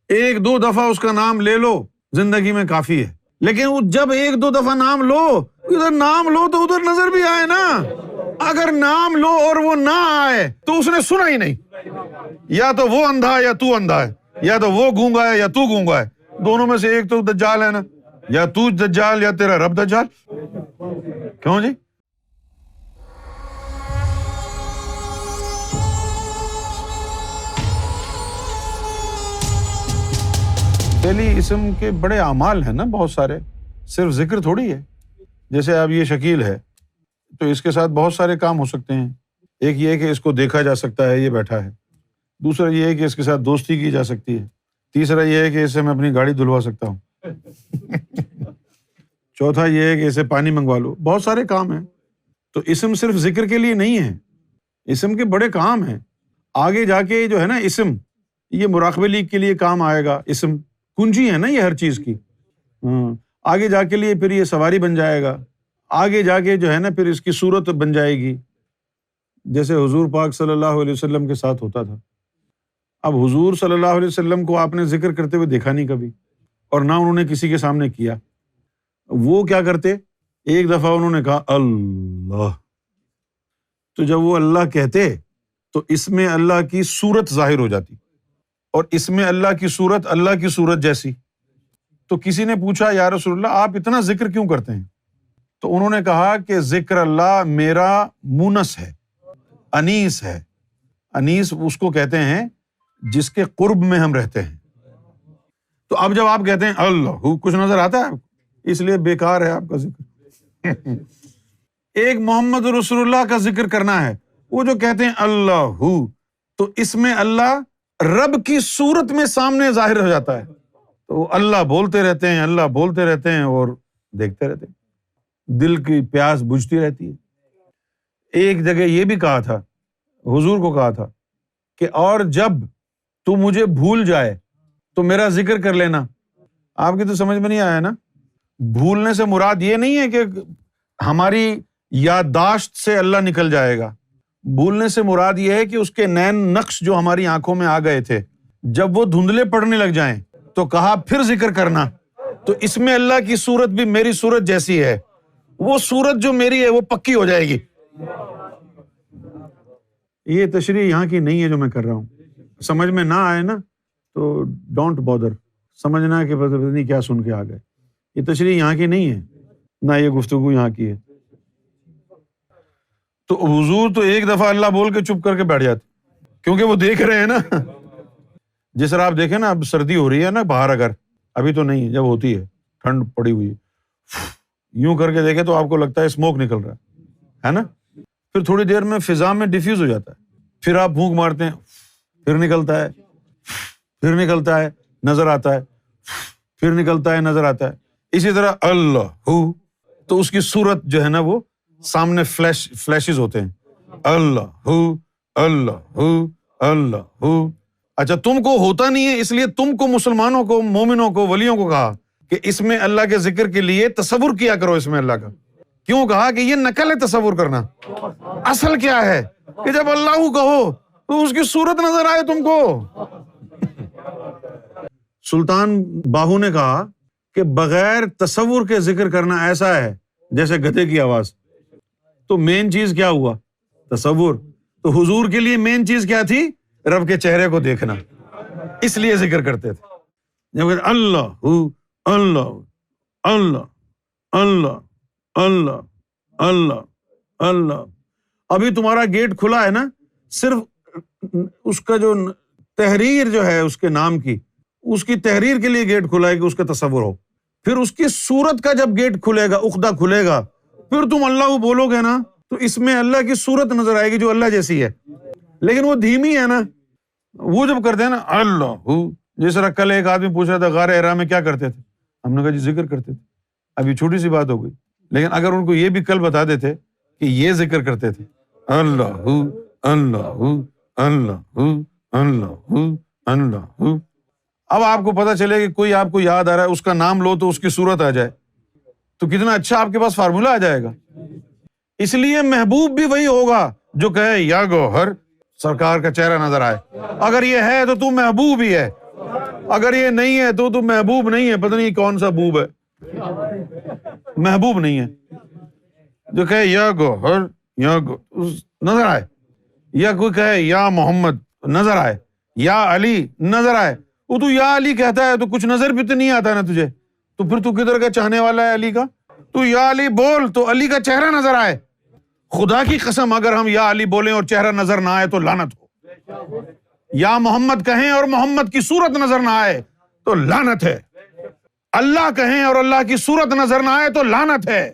ایک دو دفعہ اس کا نام لے لو زندگی میں کافی ہے، لیکن وہ جب ایک دو دفعہ نام لو، ادھر نام لو تو ادھر نظر بھی آئے نا۔ اگر نام لو اور وہ نہ آئے تو اس نے سنا ہی نہیں، یا تو وہ اندھا ہے یا تو اندھا ہے، یا تو وہ گونگا ہے یا تو گونگا ہے، دونوں میں سے ایک تو دجال ہے نا، یا تو دجال یا تیرا رب دجال۔ کیوں جی؟ پہلی اسم کے بڑے اعمال ہیں نا بہت سارے، صرف ذکر تھوڑی ہے۔ جیسے اب یہ شکیل ہے تو اس کے ساتھ بہت سارے کام ہو سکتے ہیں۔ ایک یہ کہ اس کو دیکھا جا سکتا ہے، یہ بیٹھا ہے۔ دوسرا یہ ہے کہ اس کے ساتھ دوستی کی جا سکتی ہے۔ تیسرا یہ ہے کہ اس سے میں اپنی گاڑی دھلوا سکتا ہوں۔ چوتھا یہ ہے کہ اسے پانی منگوا لو۔ بہت سارے کام ہیں۔ تو اسم صرف ذکر کے لیے نہیں ہے، اسم کے بڑے کام ہیں۔ آگے جا کے جو ہے نا اسم، یہ مراقبے کے لیے کام آئے گا۔ اسم کنجی ہے نا یہ ہر چیز کی۔ آگے جا کے لیے پھر یہ سواری بن جائے گا، آگے جا کے جو ہے نا پھر اس کی صورت بن جائے گی، جیسے حضور پاک صلی اللہ علیہ وسلم کے ساتھ ہوتا تھا۔ اب حضور صلی اللہ علیہ وسلم کو آپ نے ذکر کرتے ہوئے دیکھا نہیں کبھی، اور نہ انہوں نے کسی کے سامنے کیا۔ وہ کیا کرتے؟ ایک دفعہ انہوں نے کہا اللہ، تو جب وہ اللہ کہتے تو اس میں اللہ کی صورت ظاہر ہو جاتی، اور اس میں اللہ کی صورت اللہ کی صورت جیسی۔ تو کسی نے پوچھا یا رسول اللہ آپ اتنا ذکر کیوں کرتے ہیں؟ تو انہوں نے کہا کہ ذکر اللہ میرا مونس ہے، انیس ہے۔ انیس اس کو کہتے ہیں جس کے قرب میں ہم رہتے ہیں۔ تو اب جب آپ کہتے ہیں اللہ، کچھ نظر آتا ہے آپ کو؟ اس لیے بیکار ہے آپ کا ذکر۔ ایک محمد رسول اللہ کا ذکر کرنا ہے، وہ جو کہتے ہیں اللہ، تو اس میں اللہ رب کی صورت میں سامنے ظاہر ہو جاتا ہے۔ تو اللہ بولتے رہتے ہیں، اللہ بولتے رہتے ہیں اور دیکھتے رہتے ہیں، دل کی پیاس بجھتی رہتی ہے۔ ایک جگہ یہ بھی کہا تھا، حضور کو کہا تھا کہ اور جب تو مجھے بھول جائے تو میرا ذکر کر لینا۔ آپ کی تو سمجھ میں نہیں آیا نا۔ بھولنے سے مراد یہ نہیں ہے کہ ہماری یادداشت سے اللہ نکل جائے گا۔ بھولنے سے مراد یہ ہے کہ اس کے نین نقش جو ہماری آنکھوں میں آ گئے تھے، جب وہ دھندلے پڑنے لگ جائیں تو کہا پھر ذکر کرنا۔ تو اس میں اللہ کی صورت بھی میری صورت جیسی ہے، وہ صورت جو میری ہے وہ پکی ہو جائے گی۔ یہ تشریح یہاں کی نہیں ہے جو میں کر رہا ہوں۔ سمجھ میں نہ آئے نا تو ڈونٹ بادر، سمجھنا کہ پتہ نہیں کیا سن کے آ گئے۔ یہ تشریح یہاں کی نہیں ہے، نہ یہ گفتگو یہاں کی ہے۔ تو حضور تو ایک دفعہ اللہ بول کے چپ کر کے بیٹھ جاتے، کیونکہ وہ دیکھ رہے ہیں نا۔ جس طرح آپ دیکھیں نا، اب سردی ہو رہی ہے نا باہر، اگر ابھی تو نہیں، جب ہوتی ہے ٹھنڈ پڑی ہوئی ہے، یوں کر کے دیکھیں تو آپ کو لگتا ہے اسموک نکل رہا ہے نا۔ پھر تھوڑی دیر میں فضا میں ڈیفیوز ہو جاتا ہے، پھر آپ پھونک مارتے ہیں، پھر نکلتا ہے، پھر نکلتا ہے، نظر آتا ہے، پھر نکلتا ہے، نظر آتا ہے۔ اسی طرح اللہ تو اس کی صورت جو ہے نا وہ سامنے فلیشز ہوتے ہیں، اللہ اللہ اللہ۔ اچھا تم کو ہوتا نہیں ہے، اس لیے تم کو مسلمانوں کو، مومنوں کو، ولیوں کو کہا کہ اس میں اللہ کے ذکر کے لیے تصور کیا کرو اس میں اللہ کا۔ کیوں کہا؟ کہ یہ نقل ہے تصور کرنا۔ اصل کیا ہے کہ جب اللہ کہو تو اس کی صورت نظر آئے تم کو۔ سلطان باہو نے کہا کہ بغیر تصور کے ذکر کرنا ایسا ہے جیسے گدھے کی آواز۔ تو مین چیز کیا ہوا؟ تصور۔ تو حضور کے لیے مین چیز کیا تھی؟ رب کے چہرے کو دیکھنا، اس لیے ذکر کرتے تھے۔ جب اللہ اللہ اللہ اللہ اللہ اللہ اللہ۔ ابھی تمہارا گیٹ کھلا ہے نا، صرف اس کا جو تحریر جو ہے اس کے نام کی، اس کی تحریر کے لیے گیٹ کھلا ہے کہ اس کا تصور ہو۔ پھر اس کی صورت کا جب گیٹ کھلے گا، عقدہ کھلے گا، پھر تم اللہ بولو گے نا تو اس میں اللہ کی صورت نظر آئے گی جو اللہ جیسی ہے، لیکن وہ دھیمی ہے نا۔ وہ جب کرتے ہیں نا اللہ، جس طرح کل ایک آدمی پوچھ رہا تھا غار حرا میں کیا کرتے تھے، ہم نے کہا جی ذکر کرتے تھے۔ اب یہ چھوٹی سی بات ہو گئی، لیکن اگر ان کو یہ بھی کل بتا دیتے کہ یہ ذکر کرتے تھے اللہ اللہ اللہ اللہ اللہ، اب آپ کو پتا چلے کہ کوئی آپ کو یاد آ رہا ہے، اس کا نام لو تو اس کی صورت آ جائے، تو کتنا اچھا آپ کے پاس فارمولہ آ جائے گا۔ اس لیے محبوب بھی وہی ہوگا جو کہے یا گوہر، سرکار کا چہرہ نظر آئے۔ اگر یہ ہے تو محبوب ہی ہے۔ اگر یہ نہیں ہے تو محبوب نہیں ہے، پتہ نہیں کون سا بوب ہے، محبوب نہیں ہے۔ جو کہے یا گوہر نظر آئے، یا کوئی کہے یا محمد نظر آئے، یا علی نظر آئے، وہ تو یا علی کہتا ہے تو کچھ نظر بھی تو نہیں آتا نا تجھے، تو پھر تو کدھر کا چاہنے والا ہے علی کا؟ تو یا علی بول تو علی کا چہرہ نظر آئے۔ خدا کی قسم اگر ہم یا علی بولیں اور چہرہ نظر نہ آئے تو لعنت ہو، یا محمد کہیں اور محمد کی صورت نظر نہ آئے تو لعنت ہے، اللہ کہیں اور اللہ کی صورت نظر نہ آئے تو لعنت ہے۔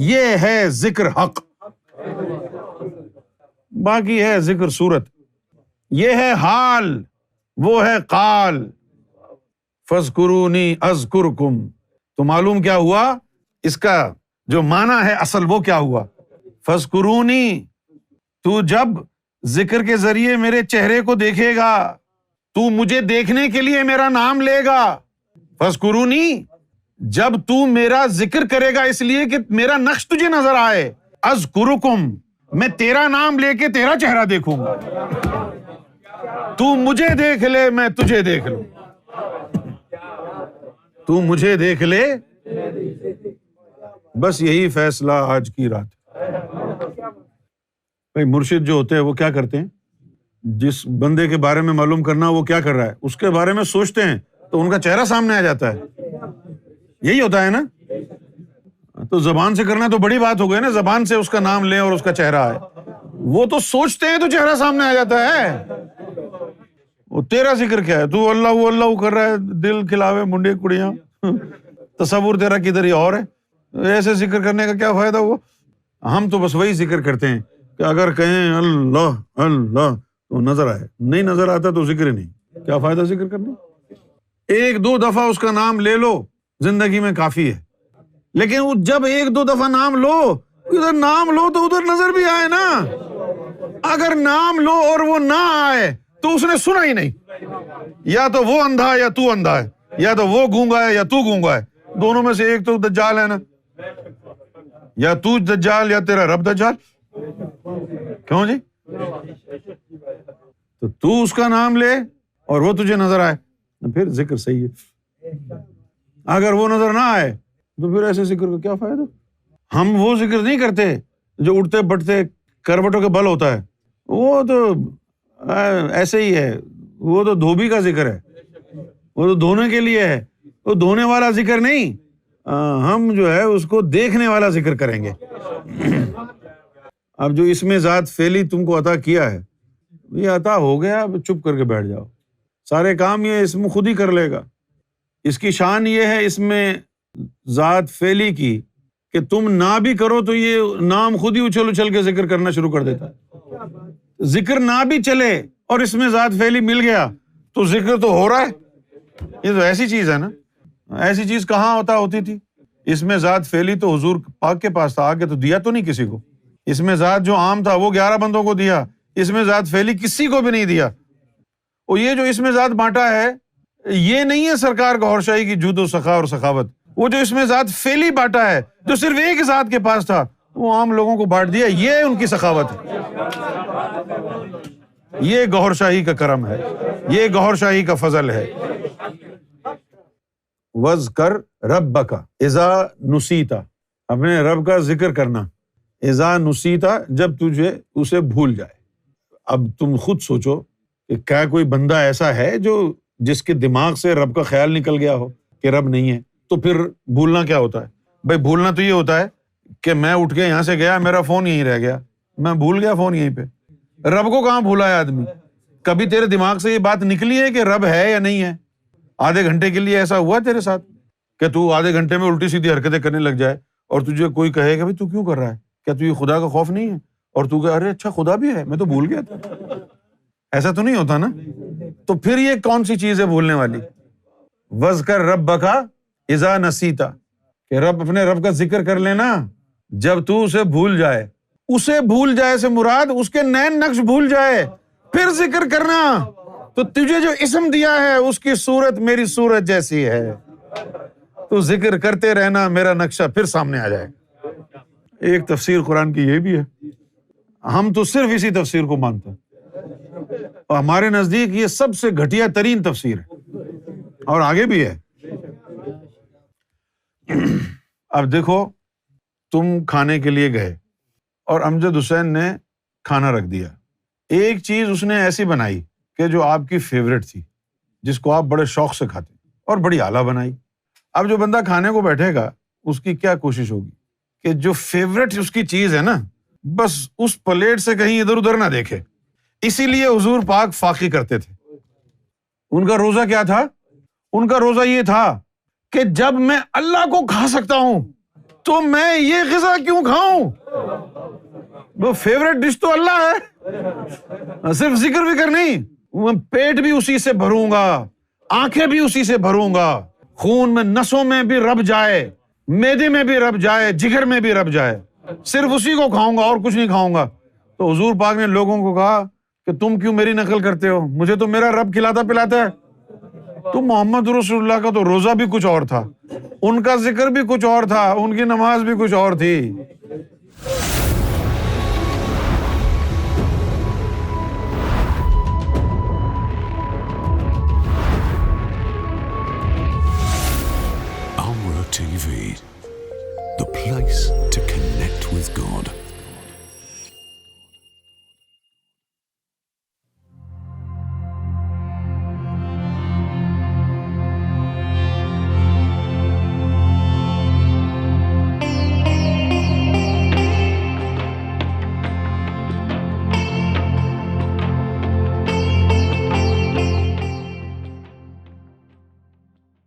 یہ ہے ذکر حق، باقی ہے ذکر صورت، یہ ہے حال، وہ ہے قال۔ فاذکرونی اذکرکم، تو معلوم کیا ہوا اس کا جو معنی ہے اصل وہ کیا ہوا؟ فاذکرونی، تو جب ذکر کے ذریعے میرے چہرے کو دیکھے گا، تو مجھے دیکھنے کے لیے میرا نام لے گا۔ فاذکرونی، جب تو میرا ذکر کرے گا اس لیے کہ میرا نقش تجھے نظر آئے، اذکرکم، میں تیرا نام لے کے تیرا چہرہ دیکھوں گا، تو مجھے دیکھ لے میں تجھے دیکھ لوں، تو مجھے دیکھ لے، بس یہی فیصلہ آج کی رات۔ بھائی مرشد جو ہوتے ہیں وہ کیا کرتے ہیں؟ جس بندے کے بارے میں معلوم کرنا وہ کیا کر رہا ہے اس کے بارے میں سوچتے ہیں تو ان کا چہرہ سامنے آ جاتا ہے، یہی ہوتا ہے نا۔ تو زبان سے کرنا تو بڑی بات ہو گئی نا، زبان سے اس کا نام لیں اور اس کا چہرہ آئے، وہ تو سوچتے ہیں تو چہرہ سامنے آ جاتا ہے۔ وہ تیرا ذکر کیا ہے؟ تو اللہ کر رہا ہے، دل کھلاوے منڈے کڑیاں، تصور تیرا کدھر ہی اور ہے، ایسے ذکر کرنے کا کیا فائدہ ہوا؟ ہم تو بس وہی ذکر کرتے ہیں کہ اگر کہیں اللہ اللہ تو نظر آئے، نہیں نظر آتا تو ذکر ہی نہیں، کیا فائدہ ذکر کرنے؟ ایک دو دفعہ اس کا نام لے لو زندگی میں کافی ہے، لیکن جب ایک دو دفعہ نام لو، ادھر نام لو تو ادھر نظر بھی آئے نا۔ اگر نام لو اور وہ نہ آئے تو اس نے سنا ہی نہیں، یا تو وہ اندھا ہے یا تو اندھا ہے، یا تو وہ گونگا ہے یا تو گونگا ہے، دونوں میں سے ایک تو دجال ہے نا، یا تو دجال یا تیرا رب دجال، کیوں جی؟ تو اس کا نام لے اور وہ تجھے نظر آئے پھر ذکر صحیح ہے، اگر وہ نظر نہ آئے تو پھر ایسے ذکر کا کیا فائدہ؟ ہم وہ ذکر نہیں کرتے جو اٹھتے بٹھتے کروٹوں کے بل ہوتا ہے، وہ تو ایسے ہی ہے، وہ تو دھوبی کا ذکر ہے، وہ تو دھونے کے لیے ہے، وہ دھونے والا ذکر نہیں، ہم جو ہے اس کو دیکھنے والا ذکر کریں گے۔ اب جو اس میں ذات فعلی تم کو عطا کیا ہے، یہ عطا ہو گیا، اب چپ کر کے بیٹھ جاؤ، سارے کام یہ اسم خود ہی کر لے گا۔ اس کی شان یہ ہے اس میں ذات فعلی کی کہ تم نہ بھی کرو تو یہ نام خود ہی اچھل اچھل کے ذکر کرنا شروع کر دیتا ہے۔ ذکر نہ بھی چلے اور اس میں ذات فعلی مل گیا تو ذکر تو ہو رہا ہے، یہ تو ایسی چیز ہے نا۔ ایسی چیز کہاں ہوتی تھی؟ اس میں ذات فعلی تو حضور پاک کے پاس تھا، آگے تو دیا تو نہیں کسی کو۔ اس میں ذات جو عام تھا وہ 11 بندوں کو دیا، اس میں ذات فعلی کسی کو بھی نہیں دیا۔ اور یہ جو اس میں ذات بانٹا ہے یہ نہیں ہے سرکار گوھر شاہی کی جود و سخا اور سخاوت، وہ جو اس میں ذات فعلی بانٹا ہے جو صرف ایک ذات کے پاس تھا وہ عام لوگوں کو بانٹ دیا، یہ ان کی سخاوت ہے، یہ گوھر شاہی کا کرم ہے، یہ گوھر شاہی کا فضل ہے۔ وَاذْكَرْ رَبَّكَ اِذَا نُسِيتَ، اپنے رب کا ذکر کرنا، اِذَا نُسِيتَ، جب تجھے اسے بھول جائے۔ اب تم خود سوچو کہ کیا کوئی بندہ ایسا ہے جس کے دماغ سے رب کا خیال نکل گیا ہو کہ رب نہیں ہے؟ تو پھر بھولنا کیا ہوتا ہے؟ بھائی بھولنا تو یہ ہوتا ہے کہ میں اٹھ کے یہاں سے گیا، میرا فون یہیں رہ گیا، میں بھول گیا فون یہیں پہ۔ رب کو کہاں بھولا ہے آدمی؟ کبھی تیرے دماغ سے یہ بات نکلی ہے کہ رب ہے یا نہیں ہے؟ آدھے گھنٹے کے لیے ایسا ہوا تیرے ساتھ کہ تو آدھے گھنٹے میں الٹی سیدھی حرکتیں کرنے لگ جائے اور تجھے کوئی کہے کہ بھائی تو کیوں کر رہا ہے، کیا تجھے خدا کا خوف نہیں ہے؟ اور تو کہ ارے اچھا خدا بھی ہے، میں تو بھول گیا تھا۔ ایسا تو نہیں ہوتا نا؟ تو پھر یہ کون سی چیز ہے بھولنے والی؟ وَاذْكَرْ رَبَّكَ اِذَا نَسِيتَ، کہ اپنے رب کا ذکر کر لینا جب تو اسے بھول جائے۔ اسے بھول جائے سے مراد اس کے نین نقش بھول جائے، پھر ذکر کرنا تو تجھے جو اسم دیا ہے اس کی صورت میری صورت جیسی ہے، تو ذکر کرتے رہنا، میرا نقشہ پھر سامنے آ جائے۔ ایک تفسیر قرآن کی یہ بھی ہے، ہم تو صرف اسی تفسیر کو مانتے ہیں اور ہمارے نزدیک یہ سب سے گھٹیا ترین تفسیر ہے۔ اور آگے بھی ہے۔ اب دیکھو، تم کھانے کے لیے گئے اور امجد حسین نے کھانا رکھ دیا، ایک چیز اس نے ایسی بنائی کہ جو آپ کی فیوریٹ تھی، جس کو آپ بڑے شوق سے کھاتے، اور بڑی اعلیٰ بنائی۔ اب جو بندہ کھانے کو بیٹھے گا اس کی کیا کوشش ہوگی کہ جو فیوریٹ اس کی چیز ہے نا، بس اس پلیٹ سے کہیں ادھر ادھر نہ دیکھے۔ اسی لیے حضور پاک فاقی کرتے تھے۔ ان کا روزہ کیا تھا؟ ان کا روزہ یہ تھا کہ جب میں اللہ کو کھا سکتا ہوں تو میں یہ غذا کیوں کھاؤں؟ وہ فیوریٹ ڈش تو اللہ ہے، صرف ذکر وکر نہیں، میں پیٹ بھی اسی سے بھروں گا، آنکھیں بھی اسی سے بھروں گا، خون میں نسوں میں بھی رب جائے، معدے میں بھی رب جائے، جگر میں بھی رب جائے، صرف اسی کو کھاؤں گا اور کچھ نہیں کھاؤں گا۔ تو حضور پاک نے لوگوں کو کہا کہ تم کیوں میری نقل کرتے ہو؟ مجھے تو میرا رب کھلاتا پلاتا ہے۔ تو محمد رسول اللہ کا تو روزہ بھی کچھ اور تھا، ان کا ذکر بھی کچھ اور تھا، ان کی نماز بھی کچھ اور تھی۔